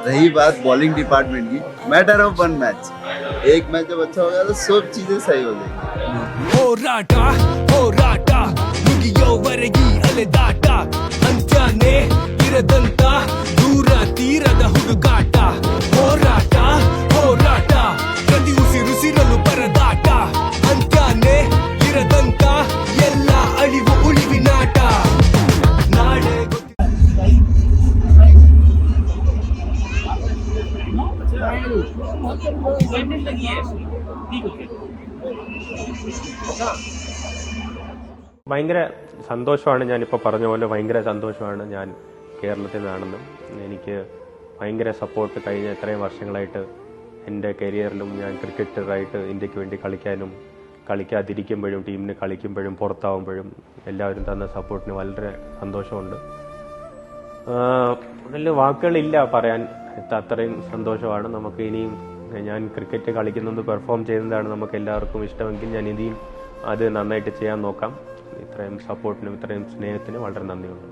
रही बात bowling department की, मैटर ऑफ वन मैच, एक मैच जब अच्छा हो गया तो सब चीजें सही हो जाएंगी. ಹೋರಾಟ ಮುಗಿಯೋವರೆಗೆ ಅಲೆದಾಟ ಅಂತ್ಯನೇ ಇರದಂತ ದೂರ ತೀರದ ಹುಡುಗಾಟ ಹೋರಾಟ ಹೋರಾಟ ಪ್ರತಿ ಉಸಿರುಸಿರಲು ಪರದಾಟ ಅಂತ್ಯನೇ ಇರದಂತ ಎಲ್ಲ ಅಳಿವು ಉಳಿವಿನಾಟ ನಾಳೆ ഭയങ്കര സന്തോഷമാണ്. ഞാനിപ്പോൾ പറഞ്ഞ പോലെ ഭയങ്കര സന്തോഷമാണ് ഞാൻ കേരളത്തിൽ നിന്നാണെന്നും എനിക്ക് ഭയങ്കര സപ്പോർട്ട് കഴിഞ്ഞ ഇത്രയും വർഷങ്ങളായിട്ട് എൻ്റെ കരിയറിലും ഞാൻ ക്രിക്കറ്ററായിട്ട് ഇന്ത്യക്ക് വേണ്ടി കളിക്കാനും കളിക്കാതിരിക്കുമ്പോഴും ടീമിന് കളിക്കുമ്പോഴും പുറത്താവുമ്പോഴും എല്ലാവരും തന്ന സപ്പോർട്ടിന് വളരെ സന്തോഷമുണ്ട്. അതിൽ വാക്കുകളില്ല പറയാൻ. അത്രയും സന്തോഷമാണ്. നമുക്ക് ഇനിയും ഞാൻ ക്രിക്കറ്റ് കളിക്കുന്നത് പെർഫോം ചെയ്യുന്നതാണ് നമുക്ക് എല്ലാവർക്കും ഇഷ്ടമെങ്കിൽ ഞാൻ ഇനിയും അത് നന്നായിട്ട് ചെയ്യാൻ നോക്കാം. ഇത്രയും സപ്പോർട്ടിനും ഇത്രയും സ്നേഹത്തിനും വളരെ നന്ദിയുണ്ട്.